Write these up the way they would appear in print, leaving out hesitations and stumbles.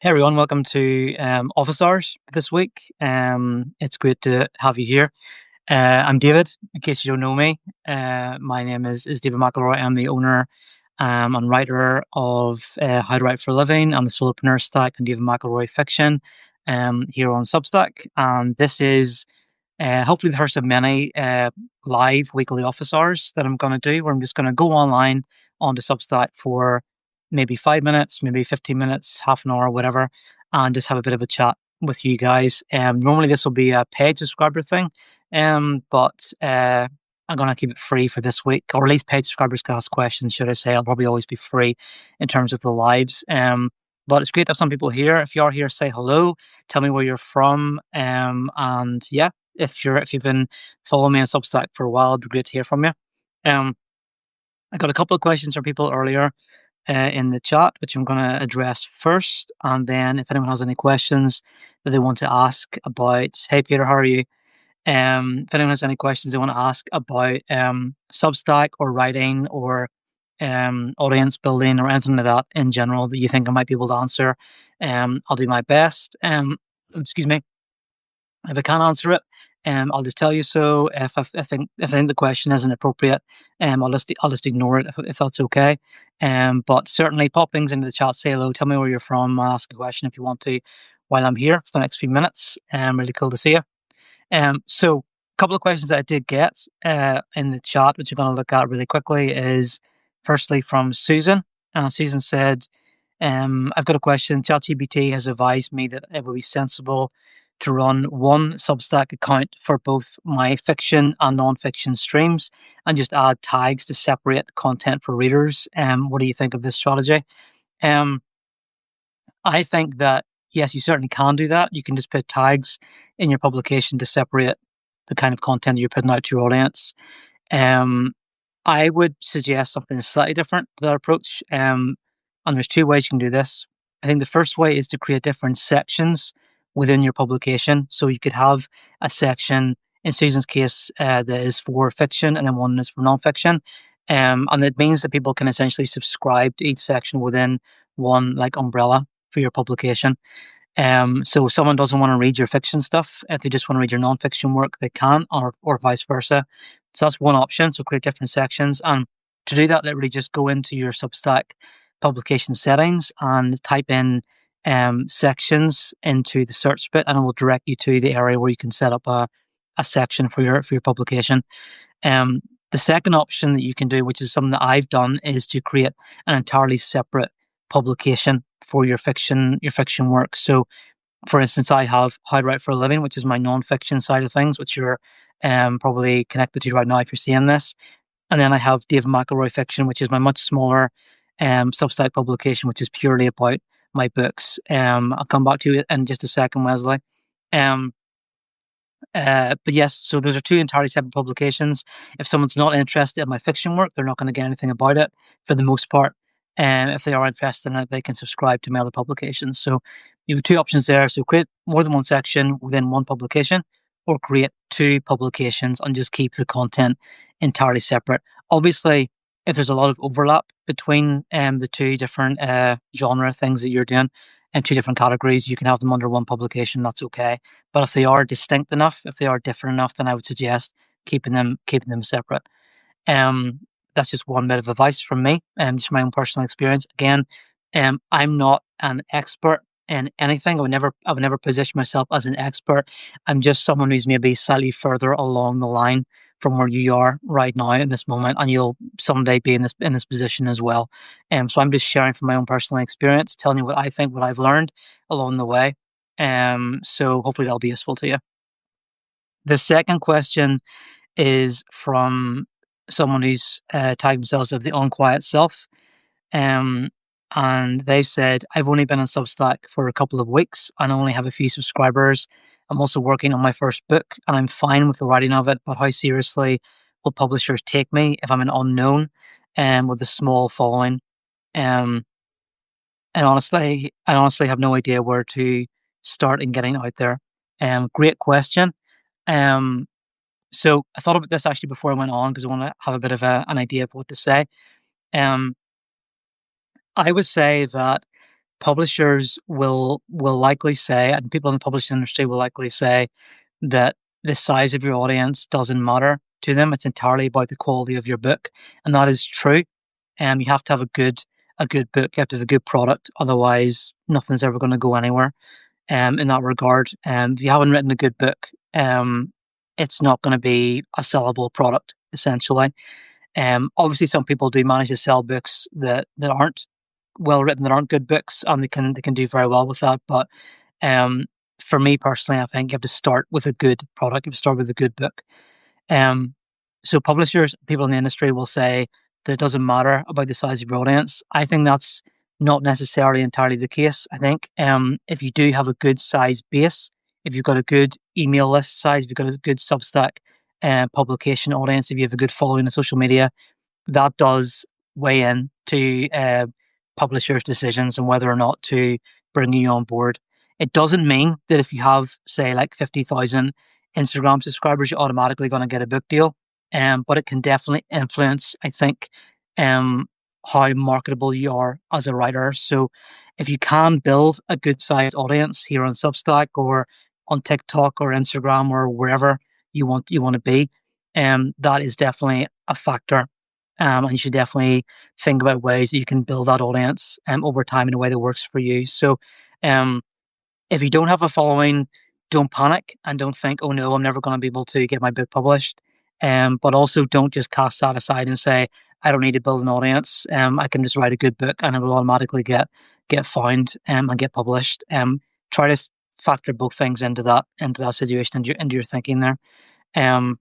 Hey everyone, welcome to Office Hours this week. It's great to have you here. I'm David, in case you don't know me. My name is David McElroy. I'm the owner and writer of How to Write for a Living and the Solopreneur Stack and David McElroy Fiction here on Substack. And this is hopefully the first of many live weekly office hours that I'm going to do, where I'm just going to go online onto Substack for maybe 5 minutes, maybe 15 minutes, half an hour, whatever, and just have a bit of a chat with you guys. Normally this will be a paid subscriber thing, but I'm going to keep it free for this week, or at least paid subscribers can ask questions, should I say. I'll probably always be free in terms of the lives. But it's great to have some people here. If you are here, say hello, tell me where you're from, and yeah, if you've been following me on Substack for a while, it'd be great to hear from you. Um, I got a couple of questions from people earlier in the chat, which I'm going to address first, and then if anyone has any questions that they want to ask about, hey Peter, how are you? If anyone has any questions they want to ask about Substack or writing or audience building or anything like that in general that you think I might be able to answer, I'll do my best. Excuse me. If I can't answer it, I'll just tell you so. If I think the question isn't appropriate, I'll just ignore it if that's okay. But certainly pop things into the chat, say hello, tell me where you're from, ask a question if you want to while I'm here for the next few minutes. Really cool to see you. So a couple of questions that I did get in the chat, which I'm going to look at really quickly, is firstly from Susan. Susan said, I've got a question. ChatGPT has advised me that it would be sensible to run one Substack account for both my fiction and non-fiction streams and just add tags to separate content for readers. What do you think of this strategy? Um, I think that, yes, you certainly can do that. You can just put tags in your publication to separate the kind of content that you're putting out to your audience. Um, I would suggest something slightly different to that approach. And there's two ways you can do this. I think the first way is to create different sections within your publication. So you could have a section, in Susan's case, that is for fiction and then one is for nonfiction. And it means that people can essentially subscribe to each section within one like umbrella for your publication. So if someone doesn't want to read your fiction stuff, if they just want to read your nonfiction work, they can, or vice versa. So that's one option. So create different sections. And to do that, literally just go into your Substack publication settings and type in sections into the search bit, and it will direct you to the area where you can set up a section for your publication. The second option that you can do, which is something that I've done, is to create an entirely separate publication for your fiction work. So, for instance, I have How to Write for a Living, which is my non-fiction side of things, which you're probably connected to right now if you're seeing this. And then I have David McElroy Fiction, which is my much smaller Substack publication, which is purely about my books. I'll come back to it in just a second, Wesley. Um, but yes, so those are two entirely separate publications. If someone's not interested in my fiction work, they're not going to get anything about it for the most part. And if they are interested in it, they can subscribe to my other publications. So you have two options there. So create more than one section within one publication, or create two publications and just keep the content entirely separate. Obviously, if there's a lot of overlap between the two different genre things that you're doing in two different categories, you can have them under one publication. That's okay. But if they are distinct enough, if they are different enough, then I would suggest keeping them separate. Um, that's just one bit of advice from me, and just my own personal experience. Again, I'm not an expert in anything. I would never position myself as an expert. I'm just someone who's maybe slightly further along the line from where you are right now in this moment, and you'll someday be in this position as well. So I'm just sharing from my own personal experience, telling you what I think, what I've learned along the way. So hopefully that'll be useful to you. The second question is from someone who's tagged themselves as the unquiet self. Um, and they've said, I've only been on Substack for a couple of weeks and I only have a few subscribers. I'm also working on my first book and I'm fine with the writing of it, but how seriously will publishers take me if I'm an unknown with a small following? Um, I honestly have no idea where to start in getting out there. Great question. Um, so I thought about this actually before I went on because I want to have a bit of an idea of what to say. Um, I would say that publishers will likely say, and people in the publishing industry will likely say, that the size of your audience doesn't matter to them. It's entirely about the quality of your book, and that is true. You have to have a good book. You have to have a good product. Otherwise, nothing's ever going to go anywhere. In that regard, if you haven't written a good book, it's not going to be a sellable product. Essentially, obviously, some people do manage to sell books that aren't well written, that aren't good books, and they can do very well with that. But um, for me personally, I think you have to start with a good product. You have to start with a good book. Um, so publishers, people in the industry will say that it doesn't matter about the size of your audience. I think that's not necessarily entirely the case. I think if you do have a good size base, if you've got a good email list size, if you've got a good Substack publication audience, if you have a good following on social media, that does weigh in to publishers' decisions on whether or not to bring you on board. It doesn't mean that if you have, say, like 50,000 Instagram subscribers, you're automatically going to get a book deal. But it can definitely influence, I think, um, how marketable you are as a writer. So if you can build a good sized audience here on Substack or on TikTok or Instagram or wherever you want to be, that is definitely a factor. And you should definitely think about ways that you can build that audience over time in a way that works for you. So, um, if you don't have a following, don't panic and don't think, "Oh no, I'm never going to be able to get my book published." But also don't just cast that aside and say, "I don't need to build an audience. I can just write a good book and it will automatically get found and get published." Try to factor both things into that situation into your thinking there. Um,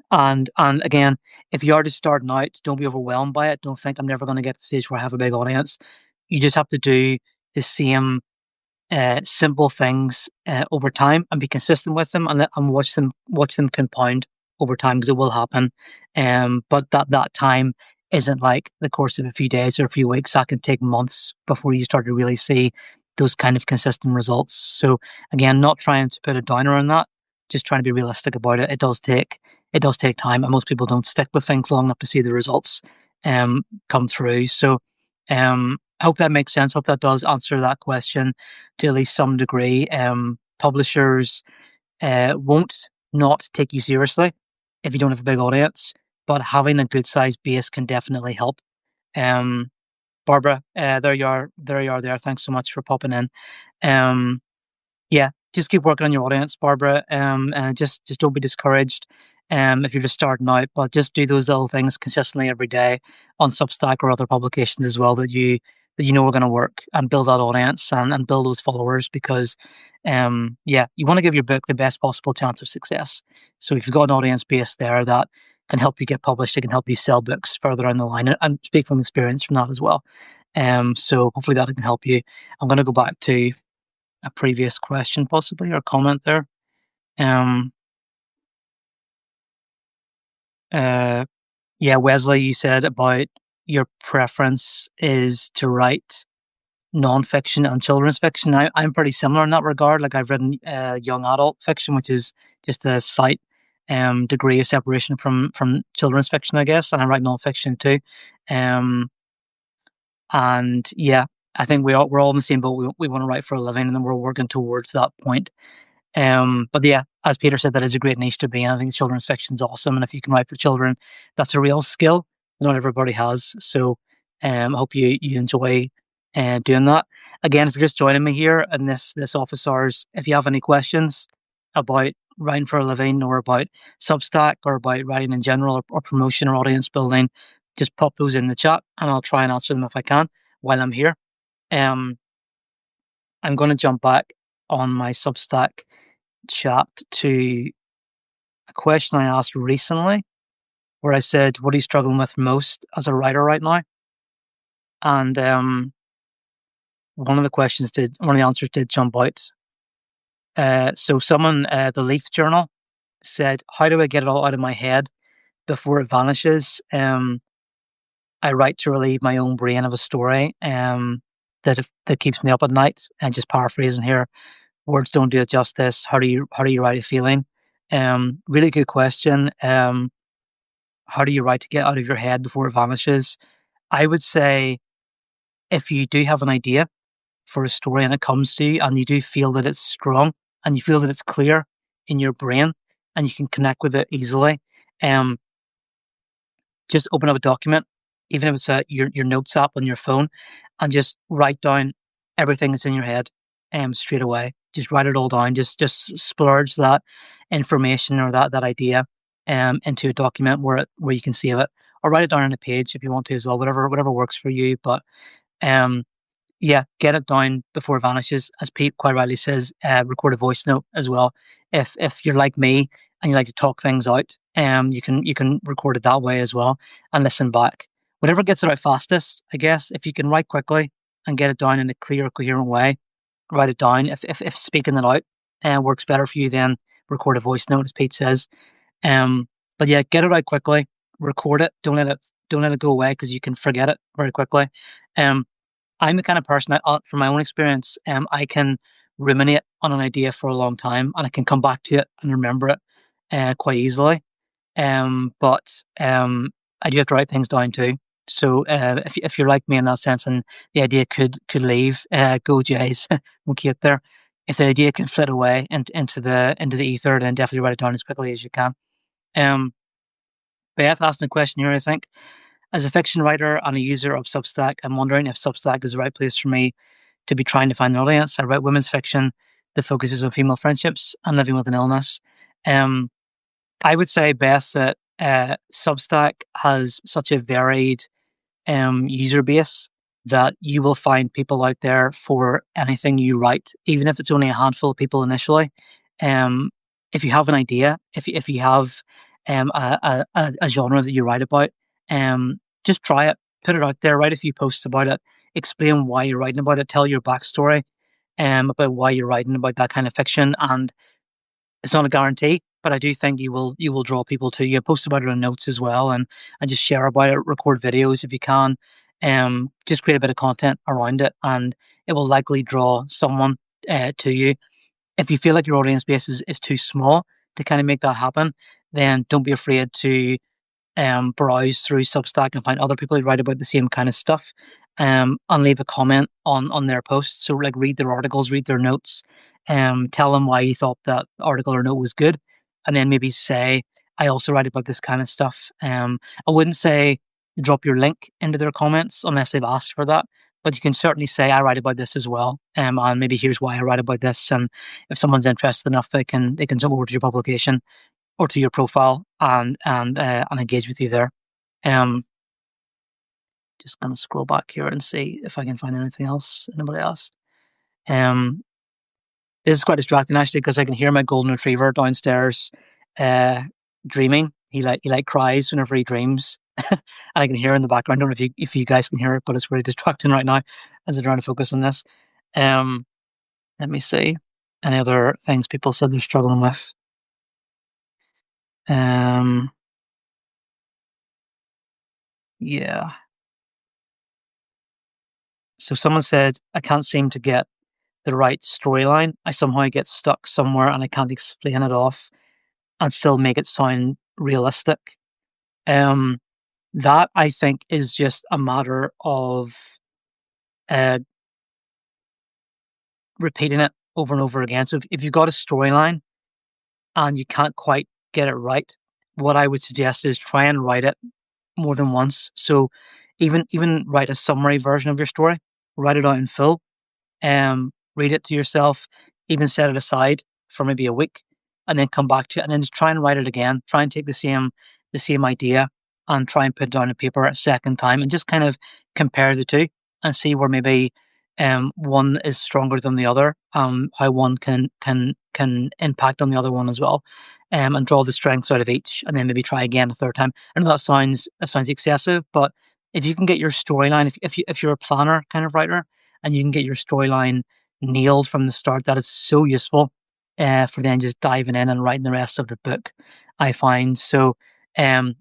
and again, if you are just starting out, don't be overwhelmed by it. Don't think I'm never going to get to the stage where I have a big audience. You just have to do the same simple things over time and be consistent with them and watch them compound over time because it will happen. But that time isn't like the course of a few days or a few weeks. That can take months before you start to really see those kind of consistent results. So again, not trying to put a downer on that, just trying to be realistic about it. It does take time, and most people don't stick with things long enough to see the results come through. So hope that makes sense. Hope that does answer that question to at least some degree. Publishers won't not take you seriously if you don't have a big audience, but having a good sized base can definitely help. Um, Barbara, there you are. There you are. There. Thanks so much for popping in. Um, yeah, just keep working on your audience, Barbara. And just don't be discouraged. If you're just starting out, but just do those little things consistently every day on Substack or other publications as well that you know are going to work, and build that audience and build those followers because, yeah, you want to give your book the best possible chance of success. So if you've got an audience base there that can help you get published, it can help you sell books further down the line, and speak from experience from that as well. So hopefully that can help you. I'm going to go back to a previous question possibly or comment there. Um, uh, yeah, Wesley, you said about your preference is to write non-fiction and children's fiction. I'm pretty similar in that regard. Like I've written young adult fiction, which is just a slight degree of separation from children's fiction, I guess, and I write non-fiction too. Um, and yeah, I think we're all in the same boat. We want to write for a living, and then we're working towards that point. But yeah, as Peter said, that is a great niche to be in. I think children's fiction is awesome, and if you can write for children, that's a real skill that not everybody has. So, I hope you enjoy doing that. Again, if you're just joining me here in this office hours, if you have any questions about writing for a living or about Substack or about writing in general or promotion or audience building, just pop those in the chat, and I'll try and answer them if I can while I'm here. Um, I'm going to jump back on my Substack chat to a question I asked recently where I said, "What are you struggling with most as a writer right now?" And one of the answers did jump out. So someone, the Leaf Journal, said, "How do I get it all out of my head before it vanishes? I write to relieve my own brain of a story that keeps me up at night." And just paraphrasing here, words don't do it justice. How do you write a feeling? Really good question. How do you write to get out of your head before it vanishes? I would say if you do have an idea, for a story and it comes to you and you do feel that it's strong and you feel that it's clear in your brain and you can connect with it easily, um, just open up a document, even if it's your notes app on your phone, and just write down everything that's in your head straight away. Just write it all down. Just splurge that information or that idea into a document where you can save it, or write it down on a page if you want to as well. Whatever works for you. But um, yeah, get it down before it vanishes. As Pete quite rightly says, record a voice note as well. If you're like me and you like to talk things out, you can record it that way as well and listen back. Whatever gets it out fastest, I guess. If you can write quickly and get it down in a clear, coherent way, write it down. If speaking it out works better for you, then record a voice note, as Pete says. Um, but yeah, get it out quickly, record it. Don't let it go away because you can forget it very quickly. Um, I'm the kind of person that, from my own experience, I can ruminate on an idea for a long time and I can come back to it and remember it quite easily. But I do have to write things down too. So if you're like me in that sense, and the idea could leave, go Jays, we'll keep there. If the idea can flit away into the ether, then definitely write it down as quickly as you can. Um, Beth asked a question here, I think. As a fiction writer and a user of Substack, I'm wondering if Substack is the right place for me to be trying to find an audience. I write women's fiction that focuses on female friendships and living with an illness. Um, I would say, Beth, that Substack has such a varied user base that you will find people out there for anything you write, even if it's only a handful of people initially. Um, if you have an idea, if you have a genre that you write about, just try it, put it out there, write a few posts about it, explain why you're writing about it, tell your backstory about why you're writing about that kind of fiction, and it's not a guarantee, but I do think you will draw people to you. Post about it on notes as well, and just share about it. Record videos if you can. Just create a bit of content around it, and it will likely draw someone to you. If you feel like your audience base is too small to kind of make that happen, then don't be afraid to browse through Substack and find other people who write about the same kind of stuff, and leave a comment on their posts. So like read their articles, read their notes, tell them why you thought that article or note was good, and then maybe say, I also write about this kind of stuff. I wouldn't say drop your link into their comments unless they've asked for that. But you can certainly say, I write about this as well, and maybe here's why I write about this. And if someone's interested enough, they can jump over to your publication or to your profile and engage with you there. Um, just gonna scroll back here and see if I can find anything else anybody asked. Um, this is quite distracting actually because I can hear my golden retriever downstairs, uh, dreaming. He cries whenever he dreams, and I can hear in the background. I don't know if you guys can hear it, but it's really distracting right now as I try to focus on this. Um, Let me see any other things people said they're struggling with. Um, yeah. So someone said, I can't seem to get the right storyline. I somehow get stuck somewhere and I can't explain it off and still make it sound realistic. Um, that I think is just a matter of uh, repeating it over and over again. So if you've got a storyline and you can't quite get it right, what I would suggest is try and write it more than once. So even write a summary version of your story, write it out in full, read it to yourself, even set it aside for maybe a week, and then come back to it, and then just try and write it again. Try and take the same idea and try and put it down on paper a second time, and just kind of compare the two and see where maybe one is stronger than the other, how one can impact on the other one as well, and draw the strengths out of each, and then maybe try again a third time. I know that sounds excessive, but if you can get your storyline, if you're a planner kind of writer, and you can get your storyline nailed from the start, that is so useful for then just diving in and writing the rest of the book, I find. So um,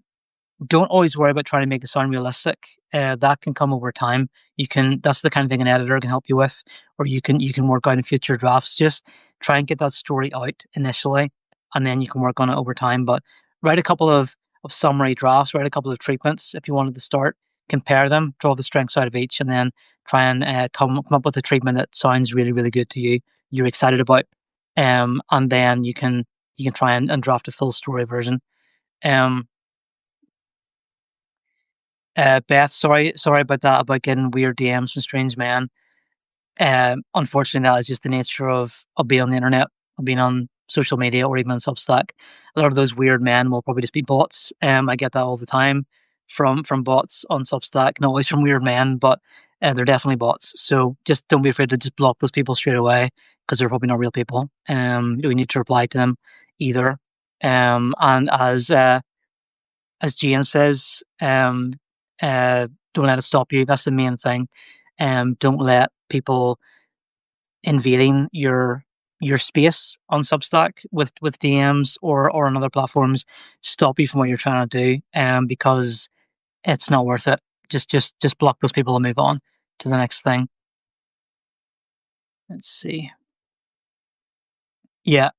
don't always worry about trying to make it sound realistic. That can come over time. That's the kind of thing an editor can help you with, or you can work out in future drafts. Just try and get that story out initially, and then you can work on it over time. But write a couple of summary drafts, write a couple of treatments if you wanted to start, compare them, draw the strengths out of each, and then try and come up with a treatment that sounds really, really good to you, you're excited about, and then you can try and draft a full story version. Um, Beth, sorry about that, about getting weird DMs from strange men. Unfortunately, that is just the nature of being on the internet, of being on social media, or even on Substack. A lot of those weird men will probably just be bots. I get that all the time from bots on Substack, not always from weird men, but they're definitely bots. So just don't be afraid to just block those people straight away, because they're probably not real people. We need to reply to them either. And as Jane says, don't let it stop you. That's the main thing. Don't let people invading your space on Substack with DMs or on other platforms stop you from what you're trying to do. Because it's not worth it. Just block those people and move on to the next thing. Let's see. Yeah,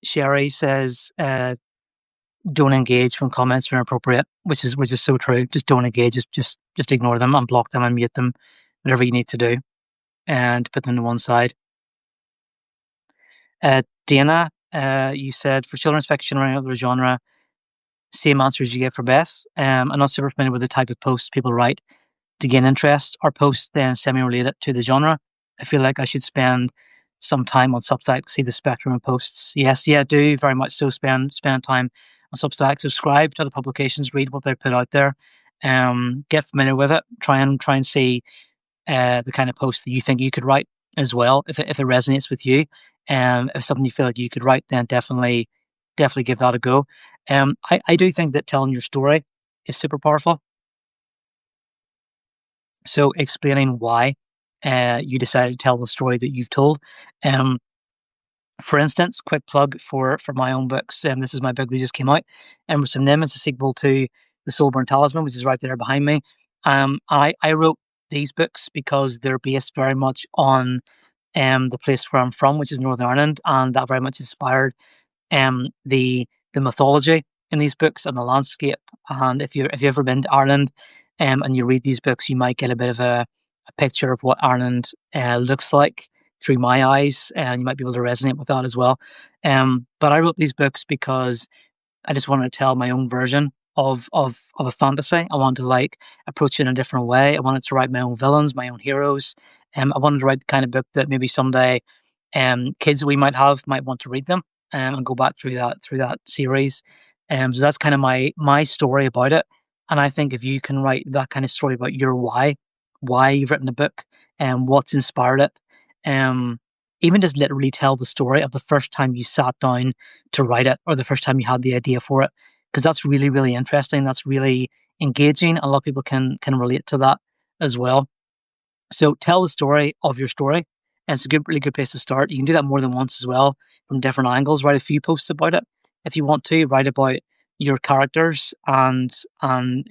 Sherry says, don't engage when comments are inappropriate, which is so true. Just don't engage. Just ignore them, and block them, and mute them, whatever you need to do, and put them to one side. Dana, you said for children's fiction or any other genre, same answers you gave for Beth. I'm not super familiar with the type of posts people write to gain interest, or posts then semi-related to the genre. I feel like I should spend some time on Substack to see the spectrum of posts. Yes, yeah, do very much so. Spend time on Substack. Subscribe to the publications. Read what they put out there. Get familiar with it. Try and see the kind of post that you think you could write as well. If it resonates with you, if it's something you feel like you could write, then definitely give that a go. I do think that telling your story is super powerful. So explaining why you decided to tell the story that you've told. Um, for instance, quick plug for my own books. This is my book that just came out, and with some name, it's a sequel to The Soulburn Talisman, which is right there behind me. I wrote these books because they're based very much on the place where I'm from, which is Northern Ireland, and that very much inspired the mythology in these books and the landscape. And if you've ever been to Ireland, and you read these books, you might get a bit of a picture of what Ireland looks like through my eyes, and you might be able to resonate with that as well. But I wrote these books because I just wanted to tell my own version of a fantasy. I wanted to approach it in a different way. I wanted to write my own villains, my own heroes. I wanted to write the kind of book that maybe someday kids that we might have might want to read them, and go back through that series. So that's kind of my story about it. And I think if you can write that kind of story about your why you've written the book, and what's inspired it, um, even just literally tell the story of the first time you sat down to write it, or the first time you had the idea for it, because that's really, really interesting. That's really engaging. A lot of people can relate to that as well. So tell the story of your story. And it's a really good place to start. You can do that more than once as well, from different angles. Write a few posts about it if you want to. Write about your characters and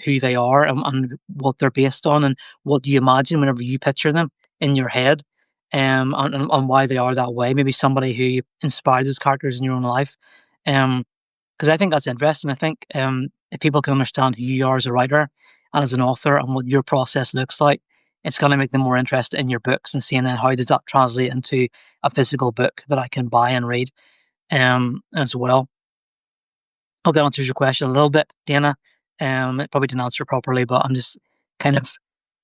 who they are, and what they're based on, and what you imagine whenever you picture them in your head, on why they are that way. Maybe somebody who inspires those characters in your own life. Because I think that's interesting. I think if people can understand who you are as a writer and as an author, and what your process looks like, it's going to make them more interested in your books, and seeing then how does that translate into a physical book that I can buy and read, as well. Hope that answers your question a little bit, Dana. It probably didn't answer properly, but I'm just kind of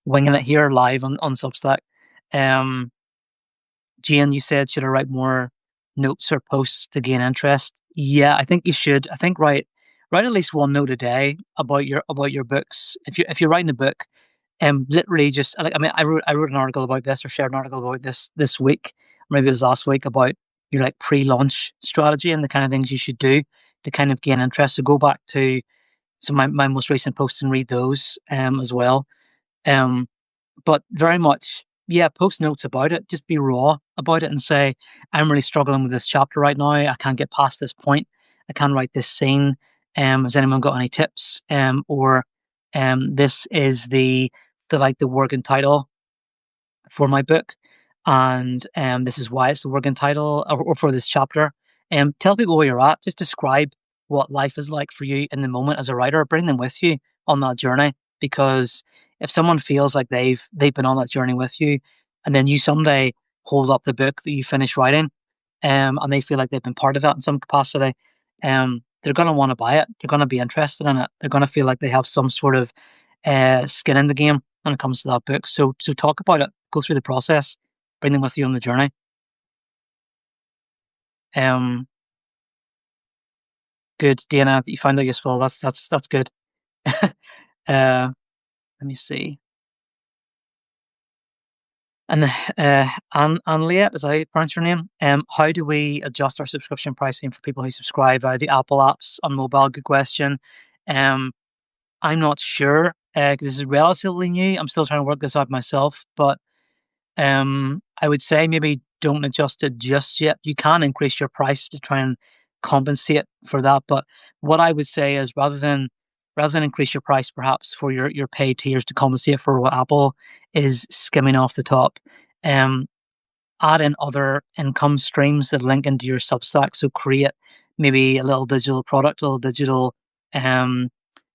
winging it here live on Substack. Um, Jane, you said, should I write more notes or posts to gain interest? Yeah, I think you should. I think write at least one note a day about your books. If you're writing a book, literally just like, I wrote an article about this, or shared an article about this week, or maybe it was last week, about your pre-launch strategy and the kind of things you should do to kind of gain interest. So go back to my most recent posts and read those as well. Um, but very much, yeah, post notes about it. Just be raw about it and say, I'm really struggling with this chapter right now. I can't get past this point. I can't write this scene. Has anyone got any tips? Or this is the working title for my book, and this is why it's the working title, or for this chapter. Tell people where you're at. Just describe what life is like for you in the moment as a writer. Bring them with you on that journey, because if someone feels like they've been on that journey with you, and then you someday hold up the book that you finished writing, and they feel like they've been part of that in some capacity, they're going to want to buy it. They're going to be interested in it. They're going to feel like they have some sort of skin in the game when it comes to that book. So talk about it. Go through the process. Bring them with you on the journey. Um, Good, Dana. You find that useful. That's good. Let me see. And Anliet, as I pronounce your name, how do we adjust our subscription pricing for people who subscribe via the Apple apps on mobile? Good question. Um, I'm not sure. This is relatively new. I'm still trying to work this out myself, but I would say maybe don't adjust it just yet. You can increase your price to try and compensate for that, but what I would say is rather than increase your price perhaps for your paid tiers to compensate for what Apple is skimming off the top, um, add in other income streams that link into your Substack. So create maybe a little digital product, a little digital um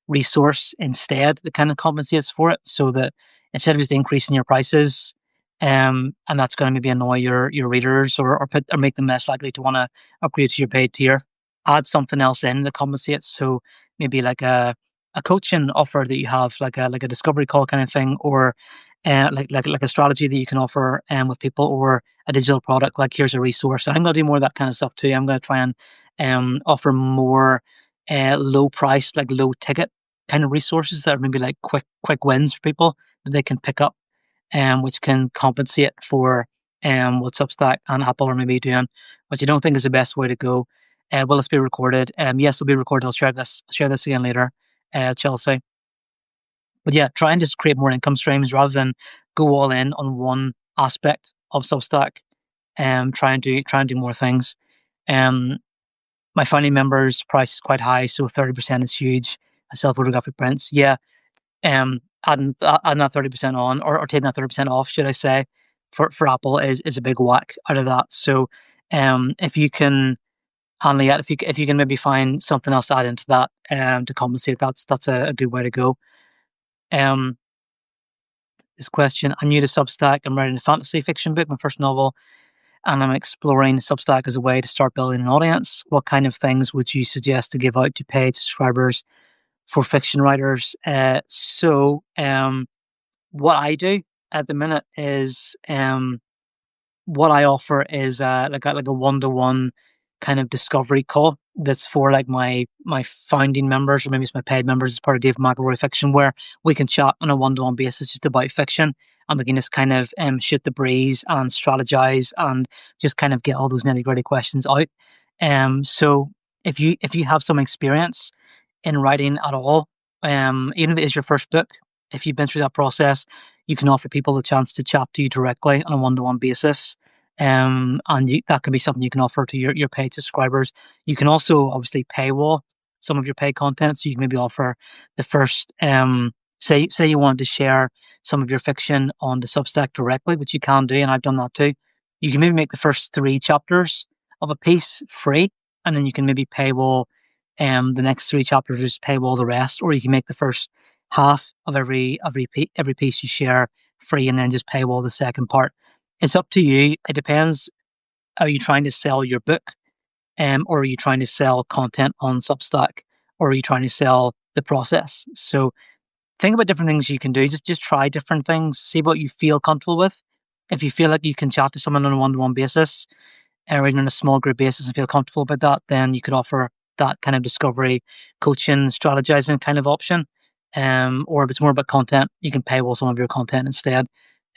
resource instead that kind of compensates for it, so that instead of just increasing your prices, and that's going to maybe annoy your readers, or make them less likely to want to upgrade to your paid tier, add something else in that compensates. So maybe like a coaching offer that you have, like a discovery call kind of thing, or like a strategy that you can offer with people, or a digital product, like here's a resource. And I'm going to do more of that kind of stuff too. I'm going to try and offer more low price, like low ticket kind of resources that are maybe like quick wins for people that they can pick up, which can compensate for what Substack and Apple are maybe doing, which I don't think is the best way to go. Will this be recorded? Yes, it'll be recorded. I'll share this again later, Chelsea. But yeah, try and just create more income streams rather than go all in on one aspect of Substack. Try and do more things. Um, my founding members' price is quite high, so 30% is huge. I sell photographic prints. Yeah, adding that 30% on, or taking that 30% off, should I say, for Apple is a big whack out of that. So, if you can handle it, if you can maybe find something else to add into that, to compensate, that's a good way to go. Um, this question: I'm new to Substack. I'm writing a fantasy fiction book, my first novel, and I'm exploring Substack as a way to start building an audience. What kind of things would you suggest to give out to paid subscribers for fiction writers? What I do at the minute is, what I offer is like a 1-to-1 kind of discovery call that's for like my founding members, or maybe it's my paid members as part of Dave McElroy Fiction, where we can chat on a 1-to-1 basis just about fiction, and we can just kind of shoot the breeze and strategize and just kind of get all those nitty-gritty questions out. So if you have some experience in writing at all, even if it is your first book, if you've been through that process, you can offer people the chance to chat to you directly on a 1-to-1 basis. That can be something you can offer to your paid subscribers. You can also obviously paywall some of your paid content. So you can maybe offer the first, say you want to share some of your fiction on the Substack directly, which you can do, and I've done that too. You can maybe make the first 3 chapters of a piece free, and then you can maybe paywall the next 3 chapters, just paywall the rest, or you can make the first half of every piece you share free, and then just paywall the second part. It's up to you. It depends. Are you trying to sell your book, or are you trying to sell content on Substack, or are you trying to sell the process? So think about different things you can do. Just try different things. See what you feel comfortable with. If you feel like you can chat to someone on a 1-to-1 basis, or even on a small group basis, and feel comfortable about that, then you could offer that kind of discovery, coaching, strategizing kind of option. Or if it's more about content, you can paywall some of your content instead,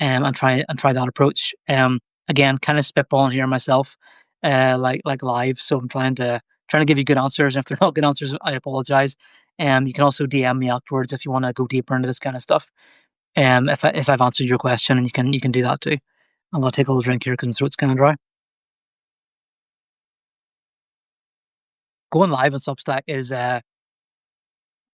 and try that approach. Again, kind of spitballing here myself, like live. So I'm trying to give you good answers. And if they're not good answers, I apologize. You can also DM me afterwards if you want to go deeper into this kind of stuff. If I've answered your question, and you can do that too. I'm gonna take a little drink here because my throat's kind of dry. Going live on Substack is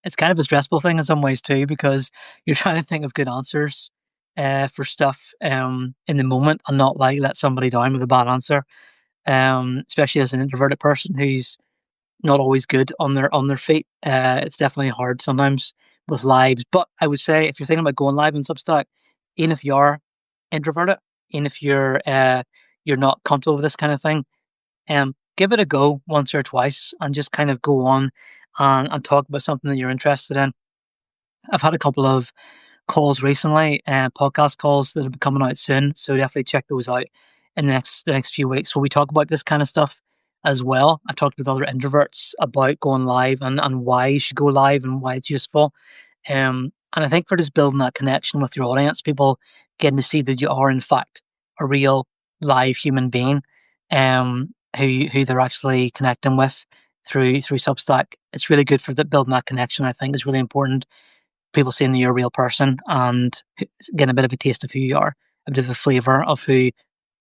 it's kind of a stressful thing in some ways too, because you're trying to think of good answers for stuff in the moment, and not like let somebody down with a bad answer. Especially as an introverted person who's not always good on their feet. It's definitely hard sometimes with lives. But I would say if you're thinking about going live in Substack, even if you're introverted, even if you're not comfortable with this kind of thing, give it a go once or twice and just kind of go on and talk about something that you're interested in. I've had a couple of calls recently, podcast calls that will be coming out soon. So definitely check those out in the next few weeks where we talk about this kind of stuff as well. I've talked with other introverts about going live and why you should go live and why it's useful. And I think for just building that connection with your audience, people getting to see that you are in fact a real live human being, who they're actually connecting with through Substack. It's really good for building that connection. I think is really important. People seeing that you're a real person and getting a bit of a taste of who you are, a bit of a flavour of who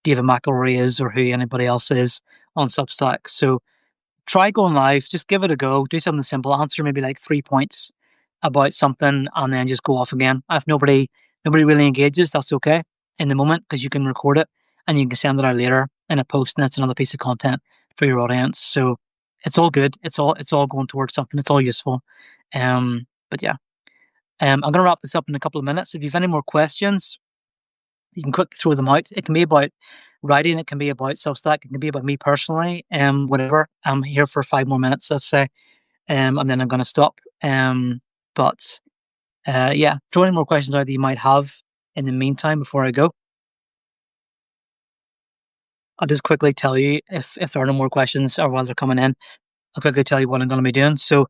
David McElroy is or who anybody else is on Substack. So try going live, just give it a go, do something simple, answer maybe like 3 points about something and then just go off again. If nobody really engages, that's okay in the moment because you can record it and you can send it out later in a post and it's another piece of content for your audience. So it's all good. It's all going towards something. It's all useful. But yeah. I'm going to wrap this up in a couple of minutes. If you have any more questions, you can quickly throw them out. It can be about writing, it can be about Substack, it can be about me personally, whatever. I'm here for 5 more minutes, let's say, and then I'm going to stop. But yeah, throw any more questions out that you might have in the meantime before I go. I'll just quickly tell you if there are no more questions or while they're coming in, I'll quickly tell you what I'm going to be doing. So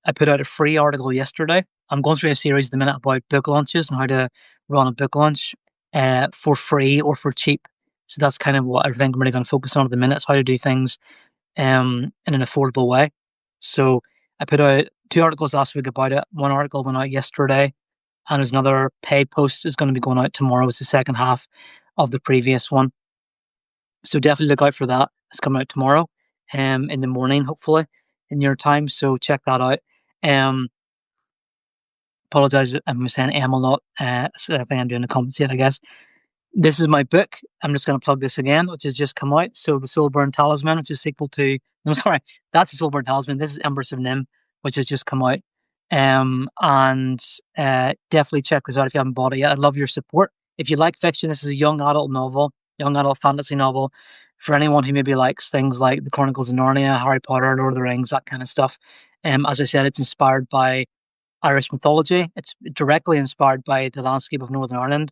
I put out a free article yesterday. I'm going through a series at the minute about book launches and how to run a book launch for free or for cheap. So that's kind of what I think I'm really going to focus on at the minute, is how to do things in an affordable way. So I put out 2 articles last week about it. One article went out yesterday, and there's another paid post is going to be going out tomorrow. It's the second half of the previous one. So definitely look out for that. It's coming out tomorrow, in the morning, hopefully, in your time. So check that out. Apologize, I'm saying M a lot. So I think I'm doing the comments yet, I guess. This is my book. I'm just going to plug this again, which has just come out. So the Soulburn Talisman, which is sequel to, no, sorry, that's the Soulburn Talisman. This is Embers of Nim, which has just come out. And definitely check this out if you haven't bought it yet. I'd love your support. If you like fiction, this is a young adult novel, young adult fantasy novel for anyone who maybe likes things like The Chronicles of Narnia, Harry Potter, Lord of the Rings, that kind of stuff. As I said, it's inspired by Irish mythology. It's directly inspired by the landscape of Northern Ireland.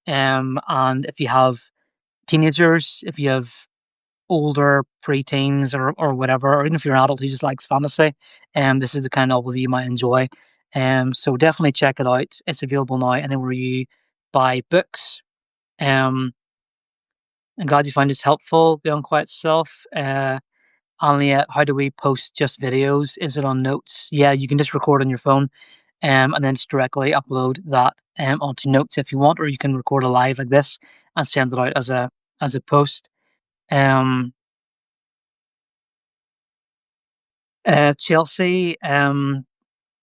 And if you have teenagers, if you have older preteens or whatever, or even if you're an adult who just likes fantasy, this is the kind of novel that you might enjoy. So definitely check it out. It's available now anywhere you buy books. I'm glad you find this helpful, The Unquiet Self. Only how do we post just videos? Is it on Notes? Yeah, you can just record on your phone, and then just directly upload that onto Notes if you want, or you can record a live like this and send it out as a post. Chelsea,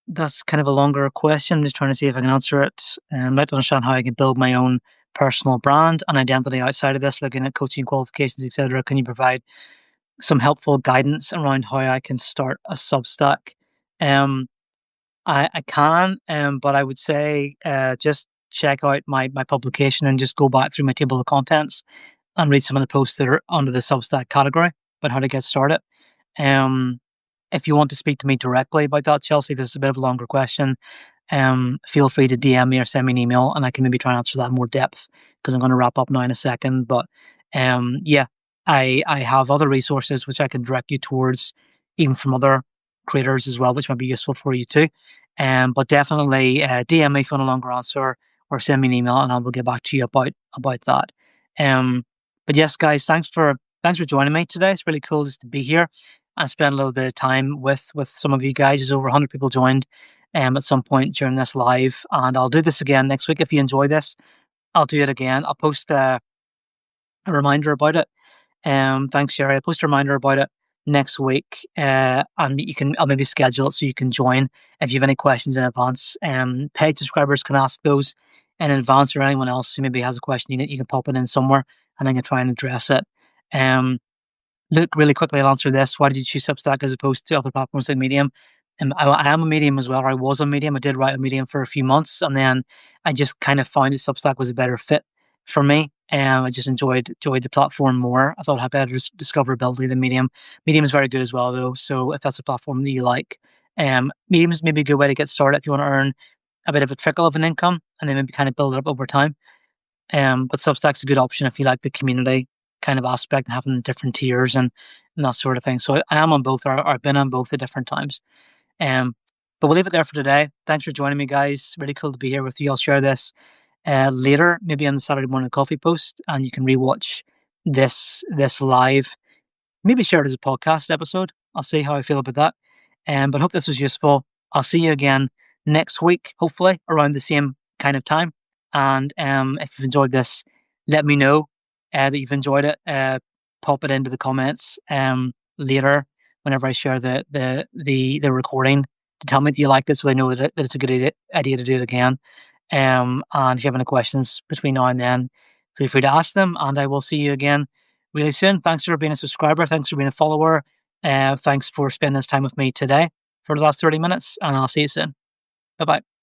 that's kind of a longer question. I'm just trying to see if I can answer it. I'd like to understand how I can build my own personal brand and identity outside of this, looking at coaching qualifications, etc. Can you provide some helpful guidance around how I can start a Substack? I can, but I would say just check out my publication and just go back through my table of contents and read some of the posts that are under the Substack category about how to get started. If you want to speak to me directly about that, Chelsea, because it's a bit of a longer question, feel free to DM me or send me an email and I can maybe try and answer that in more depth because I'm going to wrap up now in a second. But yeah, I have other resources which I can direct you towards, even from other creators as well, which might be useful for you too. But definitely DM me if you want a longer answer or send me an email and I will get back to you about that. But yes, guys, thanks for joining me today. It's really cool just to be here and spend a little bit of time with some of you guys. There's over 100 people joined at some point during this live, and I'll do this again next week. If you enjoy this, I'll do it again. I'll post a reminder about it. Thanks, Sherry. I'll post a reminder about it next week, and I'll maybe schedule it so you can join if you have any questions in advance. Paid subscribers can ask those in advance, or anyone else who maybe has a question, you can pop it in somewhere, and I can try and address it. Look, really quickly, I'll answer this. Why did you choose Substack as opposed to other platforms like Medium? I am a Medium as well, or I was a Medium. I did write a Medium for a few months, and then I just kind of found that Substack was a better fit for me. I just enjoyed the platform more. I thought it had better discoverability than Medium. Medium is very good as well, though. So if that's a platform that you like, Medium is maybe a good way to get started if you want to earn a bit of a trickle of an income, and then maybe kind of build it up over time. But Substack's a good option if you like the community kind of aspect, having different tiers and that sort of thing. So I am on both, or I've been on both at different times. Um, but we'll leave it there for today. Thanks for joining me, guys. Really cool to be here with you. I'll share this later, maybe on the Saturday morning coffee post, and you can rewatch this live. Maybe share it as a podcast episode. I'll see how I feel about that. But hope this was useful. I'll see you again next week, hopefully around the same kind of time. And if you've enjoyed this, let me know that you've enjoyed it. Pop it into the comments later whenever I share the recording to tell me that you liked it, so I know that it's a good idea to do it again. And if you have any questions between now and then, feel free to ask them, and I will see you again really soon. Thanks for being a subscriber. Thanks for being a follower. Thanks for spending this time with me today for the last 30 minutes, and I'll see you soon. Bye bye.